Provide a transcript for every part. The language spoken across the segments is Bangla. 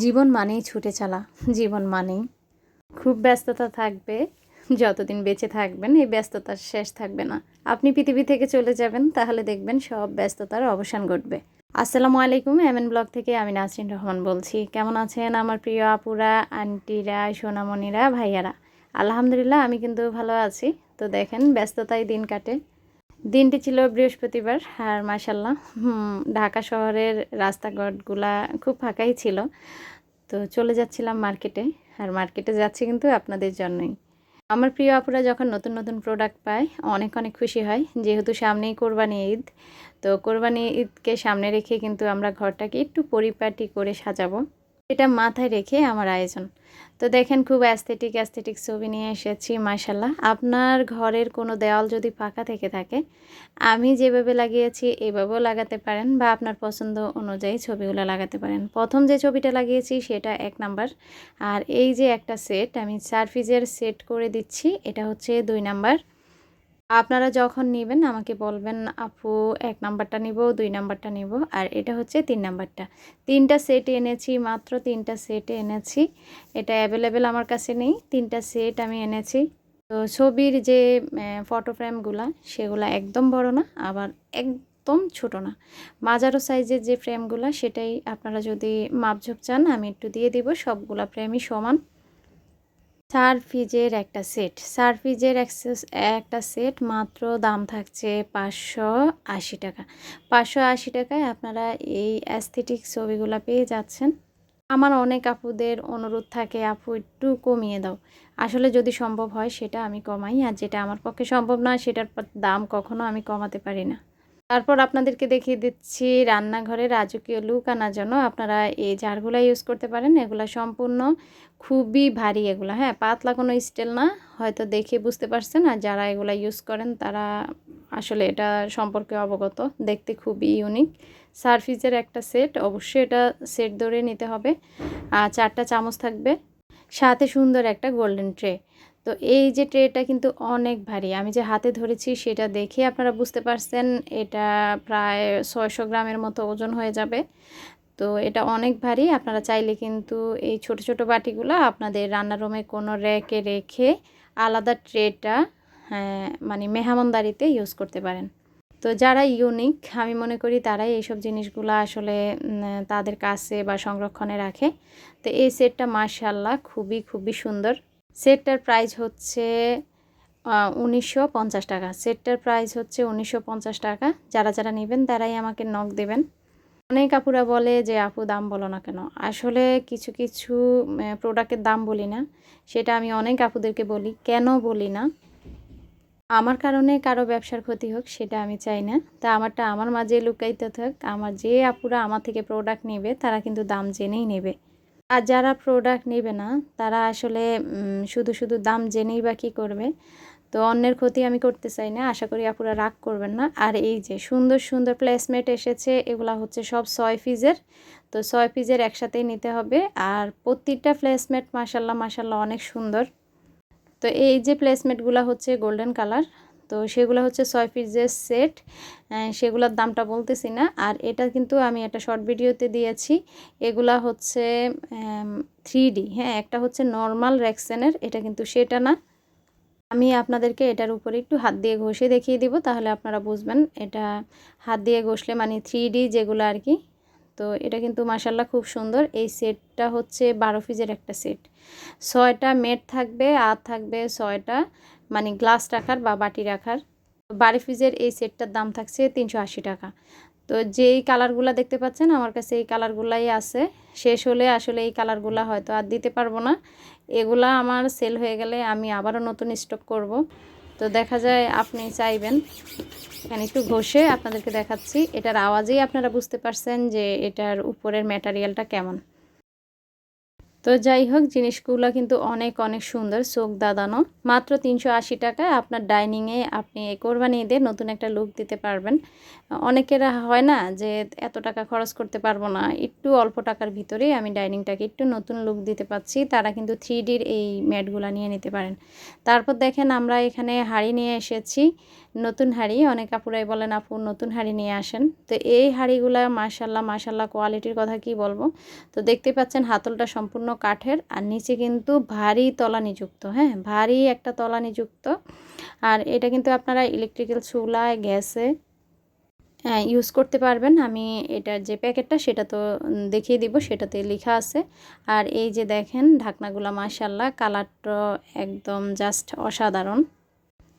জীবন মানেই ছুটে চলা। জীবন মানেই খুব ব্যস্ততা থাকবে। যতদিন বেঁচে থাকবেন এই ব্যস্ততার শেষ থাকবে না। আপনি পৃথিবী থেকে চলে যাবেন, তাহলে দেখবেন সব ব্যস্ততার অবসান ঘটবে। আসসালামু আলাইকুম, এমএন ব্লগ থেকে আমি নাসরিন রহমান বলছি। কেমন আছেন আমার প্রিয় আপুরা, আন্টিরা, সোনামণিরা, ভাইয়ারা? আলহামদুলিল্লাহ আমি কিন্তু ভালো আছি। তো দেখেন ব্যস্ততায় দিন কাটে। দিনটি ছিল বৃহস্পতিবার, আর মাশাল্লাহ ঢাকা শহরের রাস্তাঘাটগুলা খুব ফাঁকাই ছিল। তো চলে যাচ্ছিলাম মার্কেটে, আর মার্কেটে যাচ্ছি কিন্তু আপনাদের জন্যই। আমার প্রিয় আপুরা যখন নতুন নতুন প্রোডাক্ট পায় অনেক অনেক খুশি হয়, যেহেতু সামনেই কোরবানি ঈদ। তো কোরবানি ঈদকে সামনে রেখে কিন্তু আমরা ঘরটাকে একটু পরিপাটি করে সাজাবো, এটা মাথায় রেখে আমার আয়োজন। তো দেখেন খুব অ্যাস্থেটিক ছবি নিয়ে এসেছি মাশাল্লাহ। আপনার ঘরের কোনো দেওয়াল যদি ফাঁকা থেকে থাকে, আমি যেভাবে লাগিয়েছি এভাবেও লাগাতে পারেন, বা আপনার পছন্দ অনুযায়ী ছবিগুলো লাগাতে পারেন। প্রথম যে ছবিটা লাগিয়েছি সেটা 1 নাম্বার, আর এই যে একটা সেট আমি সারফিজের সেট করে দিচ্ছি, এটা হচ্ছে 2 নাম্বার। আপনারা যখন নেবেন আমাকে বলবেন, আপু 1 নাম্বারটা নিব, 2 নাম্বারটা নিব, আর এটা হচ্ছে 3 নাম্বারটা। 3টা সেট এনেছি, মাত্র 3টা সেট এনেছি। এটা অ্যাভেলেবেল আমার কাছে নেই, 3টা সেট আমি এনেছি। তো ছবির যে ফটো ফ্রেমগুলা সেগুলা একদম বড় না, আবার একদম ছোট না, মাঝারো সাইজের যে ফ্রেমগুলা, সেটাই আপনারা যদি মাপঝোপ চান আমি একটু দিয়ে দিব। সবগুলা ফ্রেমই সমান। সারফিজের একটা সেট মাত্র দাম থাকছে 580 টাকা। 580 টাকায় আপনারা এই অ্যাস্থেটিক ছবিগুলো পেয়ে যাচ্ছেন। আমার অনেক আপুদের অনুরোধ থাকে, আপু একটু কমিয়ে দাও। আসলে যদি সম্ভব হয় সেটা আমি কমাই, আর যেটা আমার পক্ষে সম্ভব না সেটার দাম কখনো আমি কমাতে পারি না। তারপর আপনাদেরকে দেখিয়ে দিচ্ছি রান্নাঘরে রাজকীয় লুক আনার জন্য আপনারা এই জারগুলো ইউজ করতে পারেন। এগুলো সম্পূর্ণ খুবই ভারী, এগুলো হ্যাঁ পাতলা কোনো স্টিল না, হয়তো দেখে বুঝতে পারছেন। আর যারা এগুলো ইউজ করেন তারা আসলে এটা সম্পর্কে অবগত। দেখতে খুবই ইউনিক। সারফিসের একটা সেট, অবশ্যই এটা সেট ধরে নিতে হবে। আর 4টা চামচ থাকবে, সাথে সুন্দর একটা গোল্ডেন ট্রে। তো এই যে ট্রেটা কিন্তু অনেক ভারী, আমি যে হাতে ধরেছি সেটা দেখে আপনারা বুঝতে পারছেন এটা প্রায় 600 গ্রামের মতো ওজন হয়ে যাবে। তো এটা অনেক ভারী। আপনারা চাইলে কিন্তু এই ছোট ছোট বাটিগুলো আপনাদের রান্নার রুমে কোনো র্যাকে রেখে আলাদা ট্রেটা মানে মেহমানদারিতে ইউজ করতে পারেন। তো যারা ইউনিক আমি মনে করি তারাই এইসব জিনিসগুলো আসলে তাদের কাছে বা সংরক্ষণে রাখে। তো এই সেটটা মাশাআল্লাহ খুবই সুন্দর। সেটটার প্রাইস হচ্ছে 1950 টাকা। সেটটার প্রাইস হচ্ছে 1950 টাকা। যারা নেবেন তারাই আমাকে নক দেবেন। অনেক আপুরা বলে যে আপু দাম বলো না কেন? আসলে কিছু প্রোডাক্টের দাম বলি না, সেটা আমি অনেক আপুদেরকে বলি। কেন বলি না? আমার কারণে কারো ব্যবসার ক্ষতি হোক সেটা আমি চাই না। তা আমারটা আমার মাঝে লুকায়িত থাক। আমার যে আপুরা আমার থেকে প্রোডাক্ট নেবে তারা কিন্তু দাম জেনেই নেবে। আর যারা প্রোডাক্ট নেবে না তারা আসলে শুধু দাম জেনেই বা কী করবে? তো অন্যের ক্ষতি আমি করতে চাই না। আশা করি আপুরা রাগ করবেন না। আর এই যে সুন্দর প্লেসমেট এসেছে, এগুলা হচ্ছে সব 6 পিসের। তো 6 পিসের একসাথেই নিতে হবে। আর প্রতিটা প্লেসমেট মাশাল্লাহ অনেক সুন্দর। তো এই যে প্লেসমেটগুলো হচ্ছে গোল্ডেন কালার। তো সেগুলো হচ্ছে 6 পিসের সেট। সেগুলোর দামটা বলতেছি না। আর এটা কিন্তু আমি একটা শর্ট ভিডিওতে দিয়েছি। এগুলা হচ্ছে 3D, হ্যাঁ একটা হচ্ছে নর্মাল রেক্সেনের, এটা কিন্তু সেটা না। আমি আপনাদেরকে এটার উপরে একটু হাত দিয়ে ঘষে দেখিয়ে দিব, তাহলে আপনারা বুঝবেন এটা হাত দিয়ে ঘষলে মানে 3D যেগুলো আর কি। তো এটা কিন্তু মাশাল্লাহ খুব সুন্দর। এই সেটটা হচ্ছে 12 পিসের একটা সেট। 6টা মেট থাকবে আর থাকবে 6টা মানে গ্লাস রাখার বা বাটি রাখার। 12 পিসের এই সেটটার দাম থাকছে 380 টাকা। তো যেই কালারগুলো দেখতে পাচ্ছেন আমার কাছে এই কালারগুলাই আছে। শেষ হলে আসলে এই কালারগুলো হয়তো আর দিতে পারবো না। এগুলা আমার সেল হয়ে গেলে আমি আবারও নতুন স্টক করব। তো দেখা যায় আপনি চাইবেন। এখানে একটু ঘষে আপনাদেরকে দেখাচ্ছি, এটার আওয়াজেই আপনারা বুঝতে পারছেন যে এটার উপরের ম্যাটেরিয়ালটা কেমন। তো যাই হোক, জিনিসগুলো কিন্তু অনেক সুন্দর, চোখ দাদানো। মাত্র 380 টাকায় আপনার ডাইনিংয়ে আপনি কোরবানি ঈদে নতুন একটা লুক দিতে পারবেন। অনেকেরা হয় না যে এত টাকা খরচ করতে পারবো না, একটু অল্প টাকার ভিতরেই আমি ডাইনিংটাকে একটু নতুন লুক দিতে পারছি, তারা কিন্তু 3Dর এই ম্যাটগুলো নিয়ে নিতে পারেন। তারপর দেখেন আমরা এখানে হাঁড়ি নিয়ে এসেছি। নতুন হাঁড়ি, অনেক আপুরাই বলেন আপু নতুন হাঁড়ি নিয়ে আসেন। তো এই হাঁড়িগুলা মাশাআল্লাহ মাশাআল্লাহ কোয়ালিটির কথা কি বলবো। তো দেখতে পাচ্ছেন হাতলটা সম্পূর্ণ কাঠের আর নিচে কিন্তু ভারী তলানিযুক্ত, হ্যাঁ ভারী একটা তলানিযুক্ত। আর এটা কিন্তু আপনারা ইলেকট্রিক্যাল চুলায়, গ্যাসে ইউজ করতে পারবেন। আমি এটার যে প্যাকেটটা সেটা তো দেখিয়ে দিব, সেটাতে লেখা আছে। আর এই যে দেখেন ঢাকনাগুলো মাশাআল্লাহ কালারটা একদম জাস্ট অসাধারণ।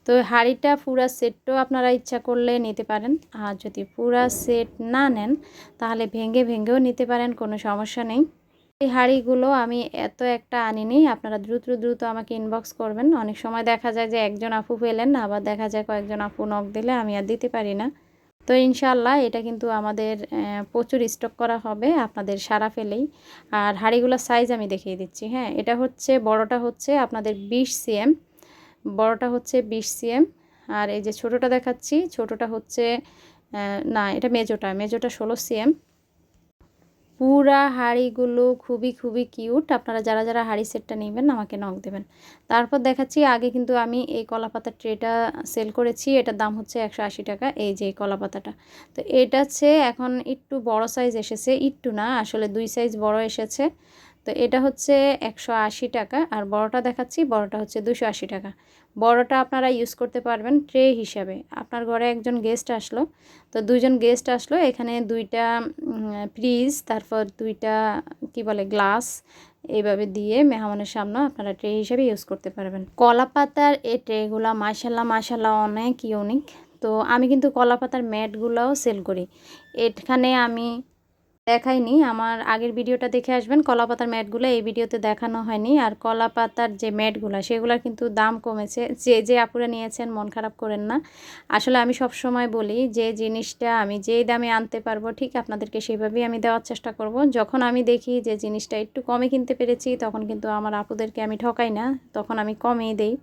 তো হাঁড়িটা পুরা সেটটাও আপনারা ইচ্ছা করলে নিতে পারেন, আর যদি পুরা সেট না নেন তাহলে ভেঙে ভেঙেও নিতে পারেন, কোনো সমস্যা নেই। এই হাঁড়িগুলো আমি এত একটা আনিনি, আপনারা দ্রুত দ্রুত আমাকে ইনবক্স করবেন। অনেক সময় দেখা যায় যে একজন আপু পেলেন, আবার দেখা যায় কয়েকজন আপু নক দিলে আমি আর দিতে পারি না। তো ইনশাআল্লাহ এটা কিন্তু আমাদের প্রচুর স্টক করা হবে আপনাদের সারা ফেলেই। আর হাঁড়িগুলোর সাইজ আমি দেখিয়ে দিচ্ছি, হ্যাঁ এটা হচ্ছে বড়টা হচ্ছে আপনাদের 20 সিএম, বড়টা হচ্ছে 20 সিএম। আর এই যে ছোটোটা দেখাচ্ছি, ছোটোটা হচ্ছে না এটা মেজোটা 16 সিএম। পুরা হাঁড়িগুলো খুবই কিউট। আপনারা যারা যারা হাঁড়ি সেটটা নেবেন আমাকে নক দেবেন। তারপর দেখাচ্ছি, আগে কিন্তু আমি এই কলাপাতার ট্রেটা সেল করেছি, এটার দাম হচ্ছে 180 টাকা। এই যে এই কলাপাতাটা, তো এটা হচ্ছে এখন একটু বড় সাইজ এসেছে, একটু না আসলে 2 সাইজ বড় এসেছে। তো এটা হচ্ছে 180 টাকা। আর বড়টা দেখাচ্ছি, বড়টা হচ্ছে 280 টাকা। বড়টা আপনারা ইউজ করতে পারবেন ট্রে হিসাবে। আপনার ঘরে একজন গেস্ট আসলো, তো 2জন গেস্ট আসলো, এখানে 2টা ফ্রিজ, তারপর 2টা কি বলে গ্লাস, এইভাবে দিয়ে মেহমানের সামনে আপনারা ট্রে হিসেবে ইউজ করতে পারবেন। কলা পাতার এই ট্রেগুলো মাশাআল্লাহ মাশাআল্লাহ অনেক ইউনিক। তো আমি কিন্তু কলা পাতার ম্যাটগুলোও সেল করি, এখানে আমি দেখাইনি, আমার আগের ভিডিওটা দেখে আসবেন। কলাপাতার ম্যাটগুলো এই ভিডিওতে দেখানো হয়নি। আর কলাপাতার যে ম্যাটগুলো সেগুলোর কিন্তু দাম কমেছে। যে আপুরা নিয়েছেন মন খারাপ করেন না। আসলে আমি সব সময় বলি যে জিনিসটা আমি যেই দামে আনতে পারবো ঠিক আপনাদেরকে সেভাবেই আমি দেওয়ার চেষ্টা করব। যখন আমি দেখি যে জিনিসটা একটু কমে কিনতে পেরেছি তখন কিন্তু আমার আপুদেরকে আমি ঠকাই না, তখন আমি কমেই দেই।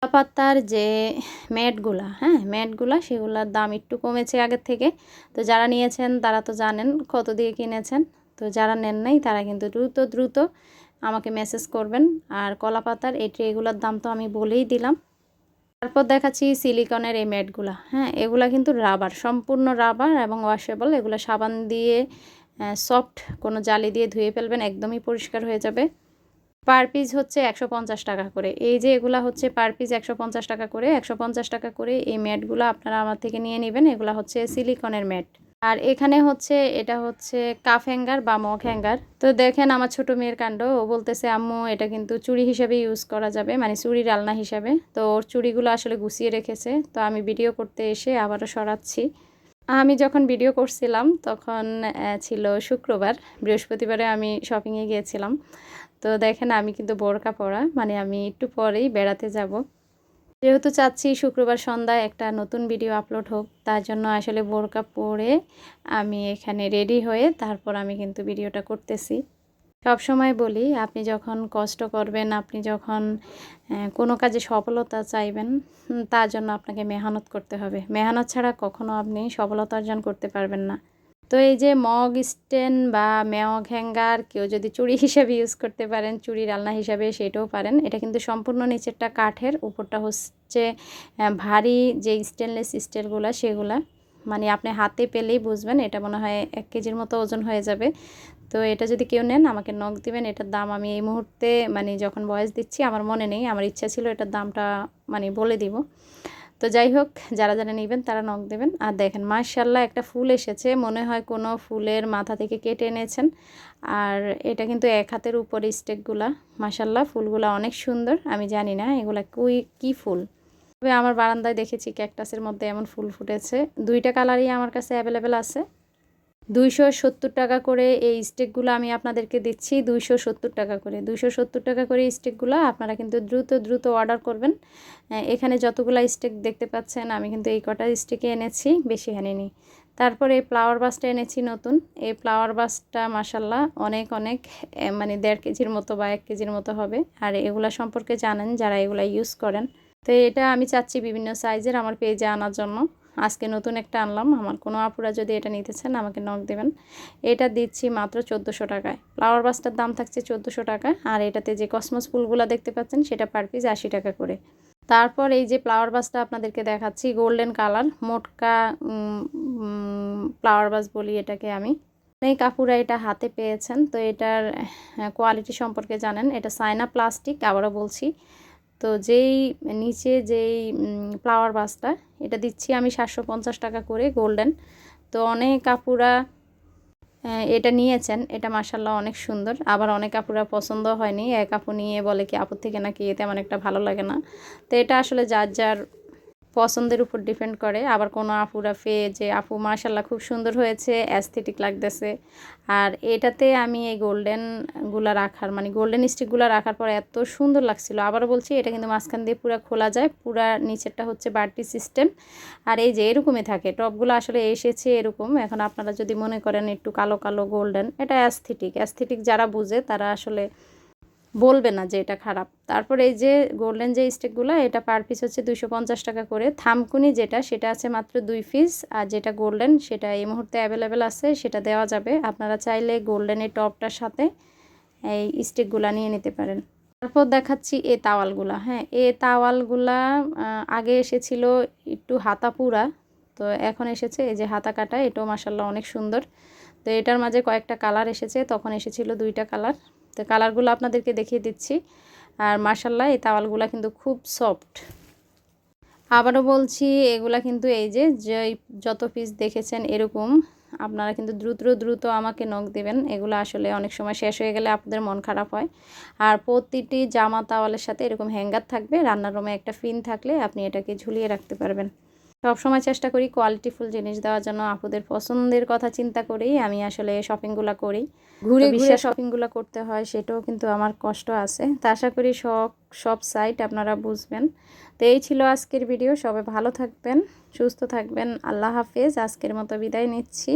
কলাপাতার যে ম্যাটগুলা, হ্যাঁ ম্যাটগুলা সেগুলোর দাম একটু কমেছে আগের থেকে। তো যারা নিয়েছেন তারা তো জানেন কত দিয়ে কিনেছেন। তো যারা নেন নাই তারা কিন্তু দ্রুত আমাকে মেসেজ করবেন। আর কলাপাতার এই ট্রেগুলোর দাম তো আমি বলেই দিলাম। তারপর দেখাচ্ছি সিলিকনের এই ম্যাটগুলা, হ্যাঁ এগুলা কিন্তু রাবার, সম্পূর্ণ রাবার এবং ওয়াশেবল। এগুলো সাবান দিয়ে সফট, কোনো জালি দিয়ে ধুয়ে ফেলবেন একদমই পরিষ্কার হয়ে যাবে। পার পিস হচ্ছে 150 টাকা করে। এই যে এগুলা হচ্ছে পার পিস 150 টাকা করে, 150 টাকা করে এই ম্যাটগুলো আপনারা আমার থেকে নিয়ে নেবেন। এগুলা হচ্ছে সিলিকনের ম্যাট। আর এখানে হচ্ছে এটা হচ্ছে কাফ হ্যাঙ্গার বা মগ হ্যাঙ্গার। তো দেখেন আমার ছোট মেয়ের কাণ্ড, ও বলতেছে আম্মু এটা কিন্তু চুড়ি হিসেবে ইউজ করা যাবে, মানে চুড়ির আলনা হিসাবে। তো ওর চুড়িগুলো আসলে গুছিয়ে রেখেছে, তো আমি ভিডিও করতে এসে আবারও সরাচ্ছি। আমি যখন ভিডিও করছিলাম তখন ছিল শুক্রবার, বৃহস্পতিবারে আমি শপিংয়ে গিয়েছিলাম। তো দেখেন আমি কিন্তু বোরকা পরা, মানে আমি একটু পরেই বেড়াতে যাব। যেহেতু চাচ্ছি শুক্রবার সন্ধ্যায় একটা নতুন ভিডিও আপলোড হোক, তার জন্য আসলে বোরকা পরে আমি এখানে রেডি হয়ে তারপর আমি কিন্তু ভিডিওটা করতেছি। সব সময় বলি আপনি যখন কষ্ট করবেন, আপনি যখন কোনো কাজে সফলতা চাইবেন, তার জন্য আপনাকে মেহনত করতে হবে। মেহনত ছাড়া কখনো আপনি সফলতা অর্জন করতে পারবেন না। তো এই যে মগ স্ট্যান্ড বা মগ হ্যাঙ্গার কেউ যদি চুড়ি হিসাবে ইউজ করতে পারেন, চুড়ির আলনা হিসাবে সেটাও পারেন। এটা কিন্তু সম্পূর্ণ নিচেরটা কাঠের, উপরটা হচ্ছে ভারী যে স্টেনলেস স্টিলগুলা সেগুলা, মানে আপনি হাতে পেলেই বুঝবেন এটা মনে হয় 1 কেজির মতো ওজন হয়ে যাবে। তো এটা যদি কেউ নেন আমাকে নক দিবেন। এটার দাম আমি এই মুহূর্তে মানে যখন ভয়েস দিচ্ছি আমার মনে নেই, আমার ইচ্ছা ছিল এটার দামটা মানে বলে দিব। তো যাই হোক, যারা যারা নেবেন তারা নক দেবেন। আর দেখেন মাশাআল্লাহ একটা ফুল এসেছে, মনে হয় কোনো ফুলের মাথা থেকে কেটে এনেছেন। আর এটা কিন্তু এক হাতের উপরে স্টেকগুলা, মাশাআল্লাহ ফুলগুলা অনেক সুন্দর। আমি জানি না এগুলা কি ফুল, তবে আমার বারান্দায় দেখেছি ক্যাকটাসের মধ্যে এমন ফুল ফুটেছে। 2টা কালারই আমার কাছে অ্যাভেলেবেল আছে। 270 টাকা করে এই স্টিকগুলো আমি আপনাদেরকে দিচ্ছি, 270 টাকা করে। 270 টাকা করে স্টিকগুলো আপনারা কিন্তু দ্রুত অর্ডার করবেন। এখানে যতগুলো স্টিক দেখতে পাচ্ছেন আমি কিন্তু এই কটা স্টিকে এনেছি, বেশি আনিনি। তারপরে এই ফ্লাওয়ার বাসটা এনেছি নতুন। এই ফ্লাওয়ার বাসটা মাশাআল্লাহ অনেক মানে 1.5 কেজির মতো বা 1 কেজির মতো হবে। আর এগুলা সম্পর্কে জানেন যারা এগুলা ইউজ করেন। তো এটা আমি চাচ্ছি বিভিন্ন সাইজের আমার পেজে আনার জন্য। আজকে নতুন একটা আনলাম। আমার কোনো আপুরা যদি এটা নিতে চান আমাকে নক দেবেন। এটা দিচ্ছি মাত্র 1400 টাকায়। ফ্লাওয়ার বাসটার দাম থাকছে 1400 টাকা। আর এটাতে যে কসমস ফুলগুলো দেখতে পাচ্ছেন সেটা পার পিস 80 টাকা করে। তারপর এই যে ফ্লাওয়ার ভাসটা আপনাদেরকে দেখাচ্ছি, গোল্ডেন কালার মোটকা ফ্লাওয়ার ভাস বলি এটাকে আমি। অনেক আপুরা এটা হাতে পেয়েছেন, তো এটার কোয়ালিটি সম্পর্কে জানেন। এটা চায়না প্লাস্টিক, আবারও বলছি। তো যেই নিচে যেই ফ্লাওয়ার ভাসটা, এটা দিচ্ছি আমি 750 টাকা করে গোল্ডেন। তো অনেক আপুরা এটা নিয়েছেন, এটা মাশাআল্লাহ অনেক সুন্দর। আবার অনেক আপুরা পছন্দ হয়নি, এক আপু নিয়ে বলে কি আপুর থেকে নাকি তেমন একটা ভালো লাগে না। তো এটা আসলে যার যার পছন্দের উপর ডিপেন্ড করে। আবার কোনো আপুরা যে আপু মাশাআল্লাহ খুব সুন্দর হয়েছে, অ্যাস্থেটিক লাগতেছে। আর এটাতে আমি এই গোল্ডেনগুলো রাখার মানে গোল্ডেন স্টিকগুলো রাখার পর এত সুন্দর লাগছিল। আবারও বলছি, এটা কিন্তু মাঝখান দিয়ে পুরো খোলা যায়, পুরা নিচেরটা হচ্ছে বাড়তি সিস্টেম। আর এই যে এরকমই থাকে টপগুলো, আসলে এসেছে এরকম। এখন আপনারা যদি মনে করেন একটু কালো কালো গোল্ডেন, এটা অ্যাস্থেটিক যারা বুঝে তারা আসলে বলবে না যে এটা খারাপ। তারপর এই যে গোল্ডেন যে স্টিকগুলো, এটা পার পিস হচ্ছে 250 টাকা করে। থামকুনি যেটা, সেটা আছে মাত্র 2 পিস। আর যেটা গোল্ডেন সেটা এই মুহূর্তে অ্যাভেলেবেল আছে, সেটা দেওয়া যাবে। আপনারা চাইলে গোল্ডেনের টপটার সাথে এই স্টিকগুলো নিয়ে নিতে পারেন। তারপর দেখাচ্ছি এই তাওয়ালগুলা। হ্যাঁ, এই তাওয়ালগুলা আগে এসেছিল একটু হাতা পুরা, তো এখন এসেছে এই যে হাতা কাটা। এটাও মাশাআল্লাহ অনেক সুন্দর। তো এটার মাঝে কয়েকটা কালার এসেছে, তখন এসেছিল 2টা কালার। তো কালারগুলো আপনাদেরকে দেখিয়ে দিচ্ছি। আর মাশাআল্লাহ এই তাওয়ালগুলো কিন্তু খুব সফট। আবারও বলছি, এগুলা কিন্তু এই যে যত পিস দেখেছেন এরকম, আপনারা কিন্তু দ্রুত আমাকে নক দেবেন। এগুলো আসলে অনেক সময় শেষ হয়ে গেলে আপনাদের মন খারাপ হয়। আর প্রতিটি জামা তাওয়ালের সাথে এরকম হ্যাঙ্গার থাকবে। রান্নার রুমে একটা পিন থাকলে আপনি এটাকে ঝুলিয়ে রাখতে পারবেন। সবসময় চেষ্টা করি কোয়ালিটিফুল জিনিস দেওয়ার জন্য। আপুদের পছন্দের কথা চিন্তা করেই আমি আসলে শপিংগুলো করি। ঘুরে শপিংগুলো করতে হয়, সেটাও কিন্তু আমার কষ্ট আছে। তা আশা করি সব সাইট আপনারা বুঝবেন। তো এই ছিল আজকের ভিডিও। সবাই ভালো থাকবেন, সুস্থ থাকবেন। আল্লাহ হাফেজ। আজকের মতো বিদায় নিচ্ছি।